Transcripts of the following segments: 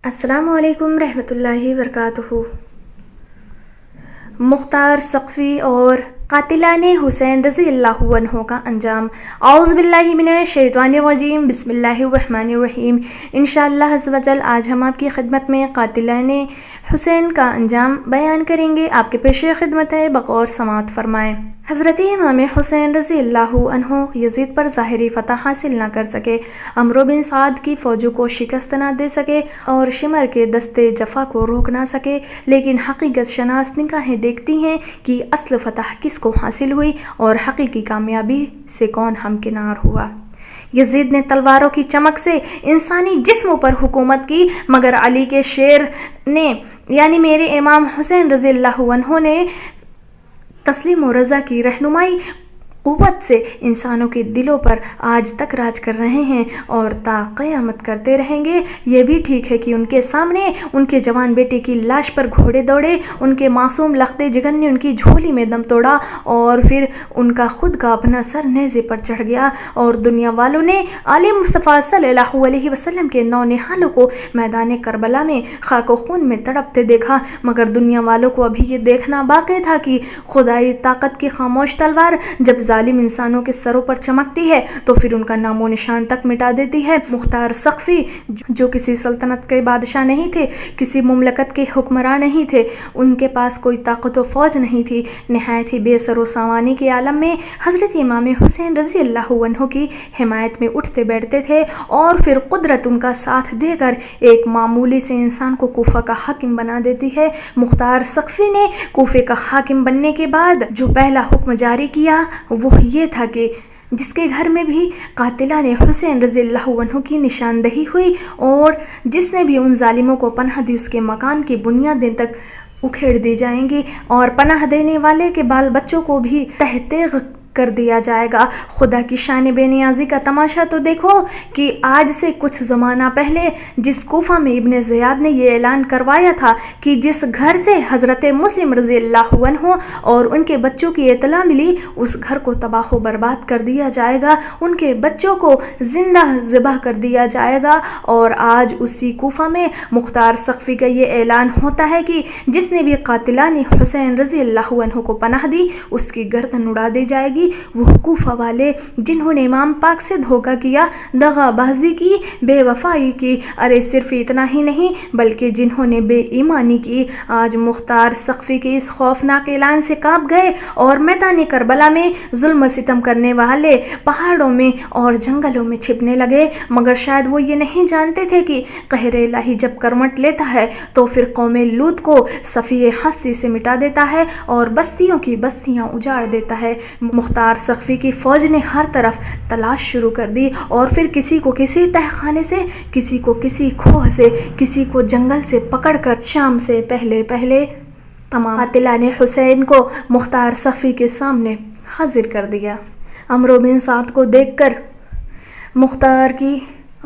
अस्सलामु अलैकुम रहमतुल्लाहि वबरकातुहू। मुख्तार सक़फ़ी और कातिलाने हुसैन रज़ी अल्लाहु अन्हु का अंजाम। औज़ु बिल्लाहि मिनश शैतानिर रजीम, बिस्मिल्लाहिर रहमानिर रहीम। इंशाअल्लाह अज़्ज़ व जल आज हम आपकी खिदमत में कातिलाने हुसैन का अंजाम बयान करेंगे। आपके पेशे खिदमत है, बग़ौर समात फरमाएँ। हज़रत इमाम हुसैन रज़ी अल्लाहु अन्हु यज़ीद पर ज़ाहिरी फ़तह हासिल न कर सके, अम्रो बिन साद की फ़ौजों को शिकस्त न दे सके और शिमर के दस्ते जफ़ा को रोक ना सके, लेकिन हकीकत शनास निगाहें देखती हैं कि असल फ़तह किसको हासिल हुई और हकीकी कामयाबी से कौन हमकिनार हुआ। यज़ीद ने तलवारों की चमक से इंसानी जिस्मों पर हुकूमत की, मगर अली के शेर ने यानी मेरे इमाम हुसैन रज़ी अल्लाहु अन्हु ने तस्लीम और रज़ा की रहनुमाई क़ुव्वत से इंसानों के दिलों पर आज तक राज कर रहे हैं और ता क़यामत करते रहेंगे। ये भी ठीक है कि उनके सामने उनके जवान बेटे की लाश पर घोड़े दौड़े, उनके मासूम लख्ते जिगर ने उनकी झोली में दम तोड़ा और फिर उनका खुद का अपना सर नेज़े पर चढ़ गया और दुनिया वालों ने आले मुस्तफ़ा सल्लल्लाहु अलैहि वसल्लम के नौ निहालों को मैदान करबला में खाको खून में तड़पते देखा, मगर दुनिया वालों को अभी ये देखना बाकी था कि खुदाई ताकत की खामोश तलवार जब जालिम इंसानों के सरों पर चमकती है तो फिर उनका नामो निशान तक मिटा देती है। मुख्तार सक़फ़ी जो किसी सल्तनत के बादशाह नहीं थे, किसी मुमलकत के हुक्मरान नहीं थे, उनके पास कोई ताकत व फ़ौज नहीं थी, नहायत ही बेसरो सावानी के आलम में हज़रत इमाम हुसैन रज़ी अल्लाहु अन्हु की हिमायत में उठते बैठते थे और फिर कुदरत उनका साथ देकर एक मामूली से इंसान को कूफा का हाकिम बना देती है। मुख्तार सक़फ़ी ने कूफे का हाकिम बनने के बाद जो पहला हुक्म जारी किया वो ये था कि जिसके घर में भी कातिलाने हुसैन रज़ी अल्लाहु अन्हु की निशानदही हुई और जिसने भी उन जालिमों को पनाह दी, उसके मकान की बुनियादें तक उखेड़ दी जाएंगी और पनाह देने वाले के बाल बच्चों को भी तहतेग कर दिया जाएगा। खुदा की शान बेनियाजी का तमाशा तो देखो कि आज से कुछ ज़माना पहले जिस कूफा में इब्ने ज़ियाद ने ये ऐलान करवाया था कि जिस घर से हज़रत मुस्लिम रज़ी अल्लाहु अन्हु और उनके बच्चों की इत्तला मिली, उस घर को तबाह व बर्बाद कर दिया जाएगा, उनके बच्चों को ज़िंदा ज़िबा कर दिया जाएगा। और आज उसी कूफा में मुख्तार सक़फ़ी का ये ऐलान होता है कि जिसने भी कातिलानी हुसैन रज़ी अल्लाहु अन्हु को पनाह दी, उसकी गर्दन उड़ा दी जाएगी। वो कूफा वाले जिन्होंने इमाम पाक से धोखा किया, दगाबाजी की, बेवफाई की, अरे सिर्फ इतना ही नहीं बल्कि जिन्होंने बेईमानी की, आज मुख्तार सक़फ़ी के इस खौफनाक ऐलान से काँप गए और मैदान करबला में जुल्म सितम करने वाले पहाड़ों में और जंगलों में छिपने लगे। मगर शायद वो ये नहीं जानते थे कि कहर इलाही जब करवट लेता है तो फिर कौमे लूत को सफ़ी हस्ती से मिटा देता है और बस्तियों की बस्तियां उजाड़ देता है। मुख्तार सक़फ़ी की फ़ौज ने हर तरफ तलाश शुरू कर दी और फिर किसी को किसी तहखाने से, किसी को किसी खोह से, किसी को जंगल से पकड़कर शाम से पहले पहले तमाम कातिलाने हुसैन को मुख्तार सक़फ़ी के सामने हाजिर कर दिया। अम्रो बिन साद को देखकर मुख्तार की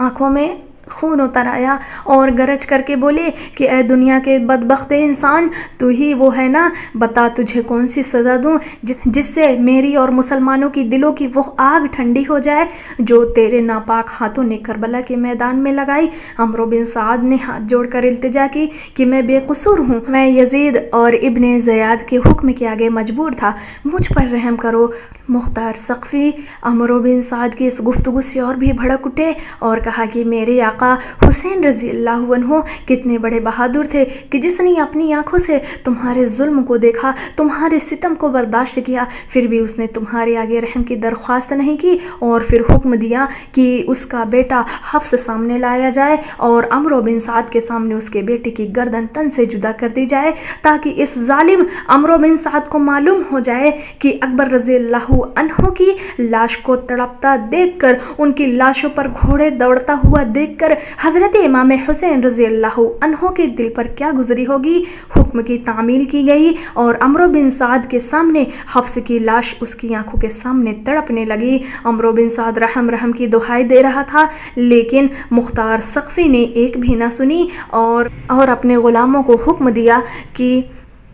आंखों में खून उतर आया और गरज करके बोले कि ए दुनिया के बदबख्त इंसान, तू ही वो है ना, बता तुझे कौन सी सज़ा दूँ जिससे मेरी और मुसलमानों की दिलों की वो आग ठंडी हो जाए जो तेरे नापाक हाथों ने करबला के मैदान में लगाई। अम्रो बिन साद ने हाथ जोड़कर इल्तिजा की कि मैं बेकसूर हूँ, मैं यज़ीद और इब्ने ज़ियाद के हुक्म के आगे मजबूर था, मुझ पर रहम करो। मुख्तार सक़फ़ी अम्रो बिन साद की इस गुफ्तगू से और भी भड़क उठे और कहा कि मेरे आका हुसैन रज़ी अल्लाहु अन्हु कितने बड़े बहादुर थे कि जिसने अपनी आंखों से तुम्हारे जुल्म को देखा, तुम्हारे सितम को बर्दाश्त किया, फिर भी उसने तुम्हारे आगे रहम की दरख्वास्त नहीं की और फिर हुक्म दिया कि उसका बेटा हफ्स सामने लाया जाए और अम्रो बिन साद के सामने उसके बेटे की गर्दन तन से जुदा कर दी जाए, ताकि इस जालिम अम्रो बिन साद को मालूम हो जाए कि अकबर रज़ी अल्लाहु अन्हु की लाश को तड़पता देखकर, उनकी लाशों पर घोड़े दौड़ता हुआ देखकर हज़रत इमाम हुसैन रज़ी अल्लाहु अन्हु के दिल पर क्या गुजरी होगी। हुक्म की तामील की गई और अम्रो बिन साद के सामने हफ्स की लाश उसकी आंखों के सामने तड़पने लगी। अम्रो बिन साद रहम रहम की दुहाई दे रहा था, लेकिन मुख्तार सक़फ़ी ने एक भी ना सुनी और अपने ग़ुलामों को हुक्म दिया कि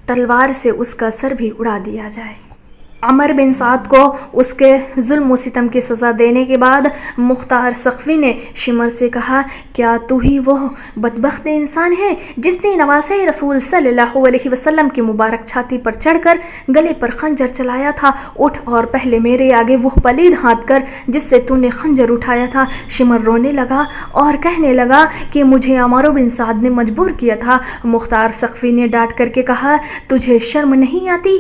तलवार से उसका सर भी उड़ा दिया जाए। عمر بن سعد کو اس کے ظلم و ستم کی سزا دینے کے بعد مختار سقفی نے شمر سے کہا، کیا تو ہی وہ بدبخت انسان ہے جس نے نواسہ رسول صلی اللہ علیہ وسلم کی مبارک چھاتی پر چڑھ کر گلے پر خنجر چلایا تھا؟ اٹھ اور پہلے میرے آگے وہ پلید ہاتھ کر جس سے تو نے خنجر اٹھایا تھا۔ شمر رونے لگا اور کہنے لگا کہ مجھے عمر بن سعد نے مجبور کیا تھا۔ مختار سقفی نے ڈانٹ کر کے کہا، تجھے شرم نہیں آتی؟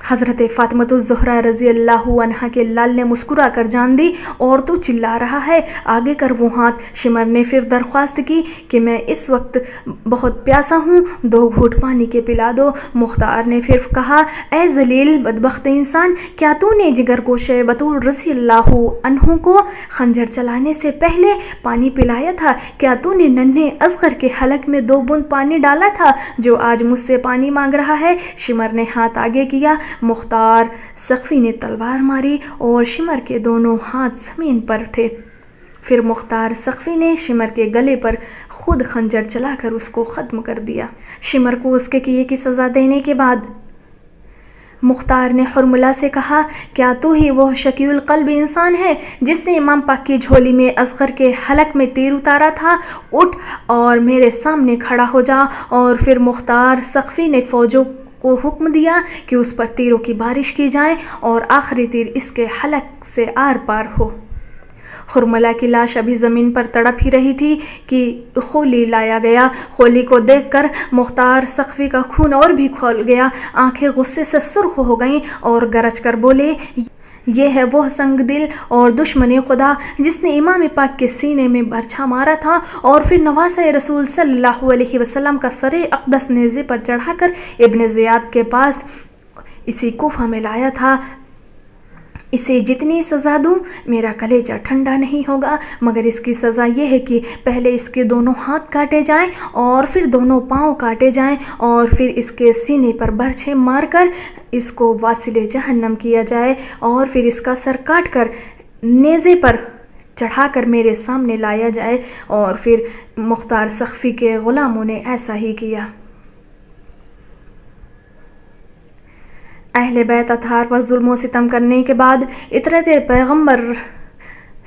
حضرت فاطمہ الزہرا رضی اللہ عنہا کے لال نے مسکرا کر جان دی، اور تو چلا رہا ہے، آگے کر وہ ہاتھ۔ شمر نے پھر درخواست کی کہ میں اس وقت بہت پیاسا ہوں، 2 گھونٹ پانی کے پلا دو۔ مختار نے پھر کہا، اے ذلیل بدبخت انسان، کیا تو نے جگر گوشہ بطول رضی اللہ عنہ کو خنجر چلانے سے پہلے پانی پلایا تھا؟ کیا تو نے ننھے اصغر کے حلق میں 2 بوند پانی ڈالا تھا جو آج مجھ سے پانی مانگ رہا ہے؟ شمر نے ہاتھ آگے کیا، مختار سقفی نے تلوار ماری اور شمر کے دونوں ہاتھ زمین پر تھے۔ پھر مختار سقفی نے شمر کے گلے پر خود خنجر چلا کر اس کو ختم کر دیا۔ شمر کو اس کے کیے کی سزا دینے کے بعد مختار نے حرملہ سے کہا، کیا تو ہی وہ شقی القلب انسان ہے جس نے امام پاک کی جھولی میں اصغر کے حلق میں تیر اتارا تھا؟ اٹھ اور میرے سامنے کھڑا ہو جا۔ اور پھر مختار سقفی نے فوجوں کو حکم دیا کہ اس پر تیروں کی بارش کی جائے اور آخری تیر اس کے حلق سے آر پار ہو۔ حرملہ کی لاش ابھی زمین پر تڑپ ہی رہی تھی کہ خولی لایا گیا۔ خولی کو دیکھ کر مختار سقفی کا خون اور بھی کھول گیا، آنکھیں غصے سے سرخ ہو گئیں اور گرج کر بولے، یہ ہے وہ سنگ دل اور دشمن خدا جس نے امام پاک کے سینے میں برچھا مارا تھا اور پھر نواسہ رسول صلی اللہ علیہ وسلم کا سر اقدس نیزے پر چڑھا کر ابن زیاد کے پاس اسی کوفہ میں لایا تھا۔ اسے جتنی سزا دوں میرا کلیجہ ٹھنڈا نہیں ہوگا، مگر اس کی سزا یہ ہے کہ پہلے اس کے دونوں ہاتھ کاٹے جائیں اور پھر دونوں پاؤں کاٹے جائیں اور پھر اس کے سینے پر برچھے مار کر اس کو واصل جہنم کیا جائے اور پھر اس کا سر کاٹ کر نیزے پر چڑھا کر میرے سامنے لایا جائے۔ اور پھر مختار سقفی کے غلاموں نے ایسا ہی کیا۔ اہل بیت اطہار پر ظلم و ستم کرنے کے بعد اطرت پیغمبر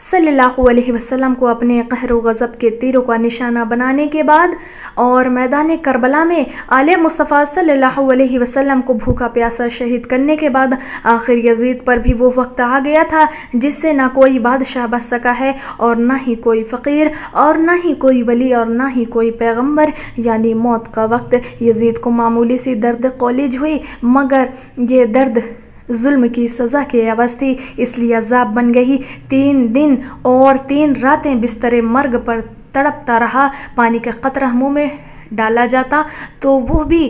صلی اللہ علیہ وسلم کو اپنے قہر و غضب کے تیروں کا نشانہ بنانے کے بعد اور میدان کربلا میں آل مصطفیٰ صلی اللہ علیہ وسلم کو بھوکا پیاسا شہید کرنے کے بعد آخر یزید پر بھی وہ وقت آ گیا تھا جس سے نہ کوئی بادشاہ بچ سکا ہے اور نہ ہی کوئی فقیر اور نہ ہی کوئی ولی اور نہ ہی کوئی پیغمبر، یعنی موت کا وقت۔ یزید کو معمولی سی درد قولج ہوئی، مگر یہ درد ظلم کی سزا کی عوض تھی، اس لیے عذاب بن گئی۔ 3 دن اور 3 راتیں بستر مرگ پر تڑپتا رہا۔ پانی کا قطرہ منہ میں ڈالا جاتا تو وہ بھی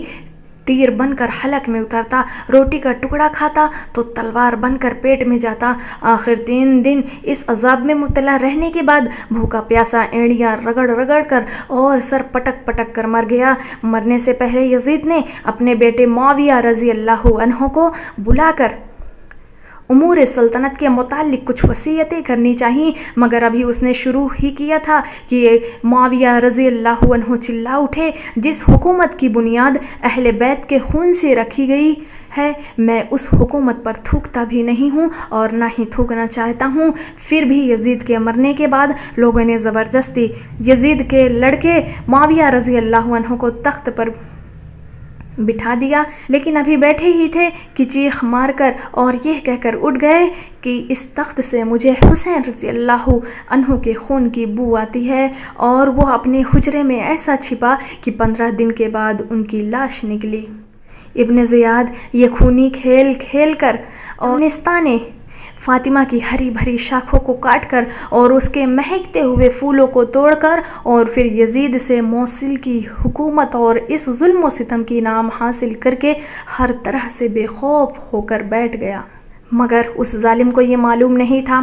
تیر بن کر حلق میں اترتا، روٹی کا ٹکڑا کھاتا تو تلوار بن کر پیٹ میں جاتا۔ آخر 3 دن اس عذاب میں مبتلا رہنے کے بعد بھوکا پیاسا اینڑیاں رگڑ رگڑ کر اور سر پٹک پٹک کر مر گیا۔ مرنے سے پہلے یزید نے اپنے بیٹے معاویہ رضی اللہ عنہ کو بلا کر امور سلطنت کے متعلق کچھ وصیتیں کرنی چاہیے، مگر ابھی اس نے شروع ہی کیا تھا کہ معاویہ رضی اللہ عنہ چلا اٹھے، جس حکومت کی بنیاد اہل بیت کے خون سے رکھی گئی ہے میں اس حکومت پر تھوکتا بھی نہیں ہوں اور نہ ہی تھوکنا چاہتا ہوں۔ پھر بھی یزید کے مرنے کے بعد لوگوں نے زبردستی یزید کے لڑکے معاویہ رضی اللہ عنہ کو تخت پر بٹھا دیا، لیکن ابھی بیٹھے ہی تھے کہ چیخ مار کر اور یہ کہہ کر اٹھ گئے کہ اس تخت سے مجھے حسین رضی اللہ عنہ کے خون کی بو آتی ہے، اور وہ اپنے حجرے میں ایسا چھپا کہ 15 دن کے بعد ان کی لاش نکلی۔ ابن زیاد یہ خونی کھیل کھیل کر اور نستانے فاطمہ کی ہری بھری شاخوں کو کاٹ کر اور اس کے مہکتے ہوئے پھولوں کو توڑ کر اور پھر یزید سے موصل کی حکومت اور اس ظلم و ستم کی نام حاصل کر کے ہر طرح سے بے خوف ہو کر بیٹھ گیا۔ مگر اس ظالم کو یہ معلوم نہیں تھا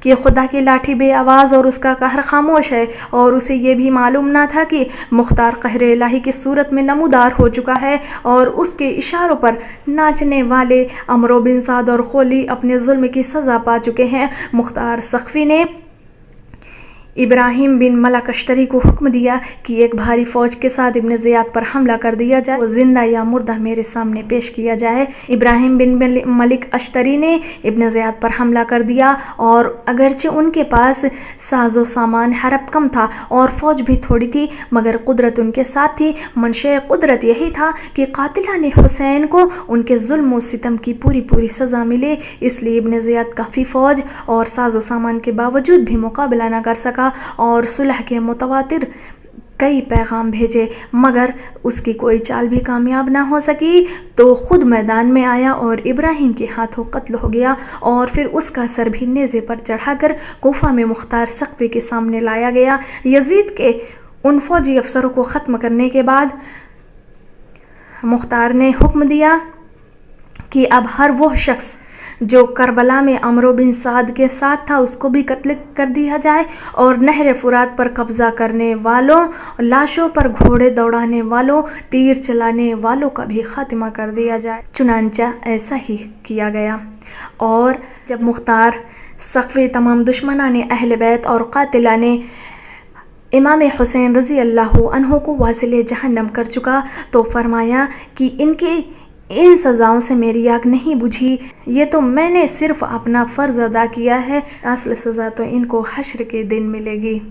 کہ خدا کی لاٹھی بے آواز اور اس کا قہر خاموش ہے، اور اسے یہ بھی معلوم نہ تھا کہ مختار قہر الہی کی صورت میں نمودار ہو چکا ہے اور اس کے اشاروں پر ناچنے والے عمر بن سعد اور خولی اپنے ظلم کی سزا پا چکے ہیں۔ مختار سقفی نے इब्राहिम बिन मलक अश्तरी को हुक्म दिया कि एक भारी फौज के साथ इब्न ज़ियाद पर हमला कर दिया जाए, वो जिंदा या मुर्दा मेरे सामने पेश किया जाए। इब्राहिम बिन मलिक अश्तरी ने इब्न ज़ियाद पर हमला कर दिया और अगरचे उनके पास साजो सामान हरब कम था और फौज भी थोड़ी थी, मगर कुदरत उनके साथ थी। मंशे कुदरत यही था कि कातिलाने हुसैन को उनके जुल्म व सितम की पूरी सज़ा मिले। इसलिए इब्न ज़ियाद काफ़ी फ़ौज और साजो सामान के बावजूद भी मुकाबला न कर सका और सुलह के मुतवातिर कई पैगाम भेजे, मगर उसकी कोई चाल भी कामयाब ना हो सकी। तो ख़ुद मैदान में आया और इब्राहिम के हाथों कत्ल हो गया और फिर उसका सर भी नेज़े पर चढ़ाकर कोफा में मुख्तार सक़फ़ी के सामने लाया गया। यजीद के उन फौजी अफसरों को ख़त्म करने के बाद मुख्तार ने हुक्म दिया कि अब हर वो शख्स जो करबला में अमरो बिन साद के साथ था उसको भी कत्ल कर दिया जाए और नहर फुरात पर कब्ज़ा करने वालों, लाशों पर घोड़े दौड़ाने वालों, तीर चलाने वालों का भी खात्मा कर दिया जाए। चुनांचा ऐसा ही किया गया। और जब मुख्तार सक़फ़ी तमाम दुश्मनाने अहल बैत और कातिलाने इमाम हुसैन रज़ी अल्लाह अन्हु को वासिले जहन्नम कर चुका तो फरमाया कि इनके इन सज़ाओं से मेरी आग नहीं बुझी, ये तो मैंने सिर्फ़ अपना फ़र्ज़ अदा किया है, असल सज़ा तो इनको हश्र के दिन मिलेगी।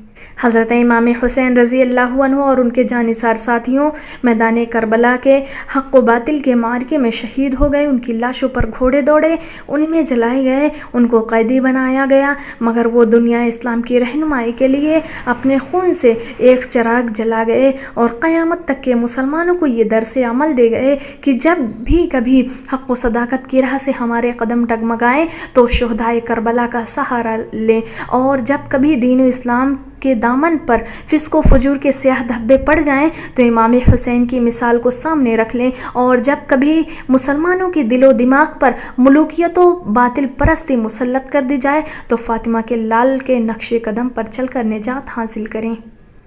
हज़रत इमाम हुसैन रज़ी अल्लाह अन्हु और उनके जानिसार साथियों मैदान करबला के हक़ व बातिल के मार्के में शहीद हो गए। उनकी लाशों पर घोड़े दौड़े, उनमें जलाए गए, उनको कैदी बनाया गया, मगर वो दुनिया इस्लाम की रहनुमाई के लिए अपने खून से एक चिराग जला गए और क़यामत तक के मुसलमानों को ये दर्स अमल दे गए कि जब भी कभी हक़ व सदाकत की राह से हमारे कदम डगमगाएं तो शुहदाए करबला का सहारा लें, और जब कभी दीन इस्लाम के दामन पर फिस्को फजूर के स्याह धब्बे पड़ जाएं तो इमाम हुसैन की मिसाल को सामने रख लें, और जब कभी मुसलमानों के दिलो दिमाग पर मुलूकियत व बातिल परस्ती मुसल्लत कर दी जाए तो फ़ातिमा के लाल के नक्शे कदम पर चल कर निजात हासिल करें।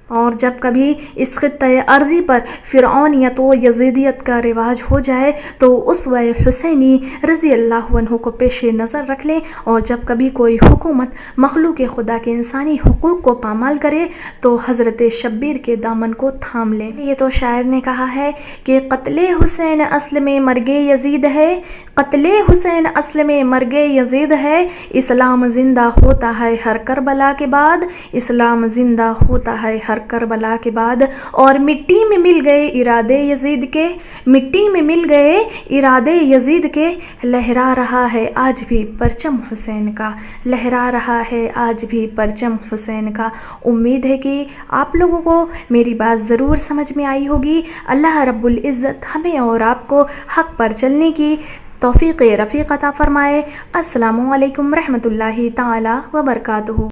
और जब कभी इस खित्ते अर्ज़ी पर फ़िरऔनियत व यज़ीदियत का रिवाज हो जाए तो उसवा हुसैनी रज़ी अल्लाह अन्हु को पेश नज़र रख लें, और जब कभी कोई हुकूमत मखलूक खुदा के इंसानी हुकूक को पामाल करे तो हज़रत शब्बीर के दामन को थाम लें। ये तो शायर ने कहा है कि क़त्ले हुसैन असल में मर्गे यज़ीद है, क़त्ले हुसैन असल में मर्गे यज़ीद है, इस्लाम ज़िंदा होता है हर करबला के बाद, इस्लाम ज़िंदा होता है हर करबला के बाद। और मिट्टी में मिल गए इरादे यजीद के, मिट्टी में मिल गए इरादे यजीद के, लहरा रहा है आज भी परचम हुसैन का, लहरा रहा है आज भी परचम हुसैन का। उम्मीद है कि आप लोगों को मेरी बात ज़रूर समझ में आई होगी। अल्लाह रब्बुल इज़्ज़त हमें और आपको हक़ पर चलने की तौफ़ीक़ रफ़ीक़ अता फ़रमाए। अस्सलामु अलैकुम रहमतुल्लाहि ताला व बरकातुहू।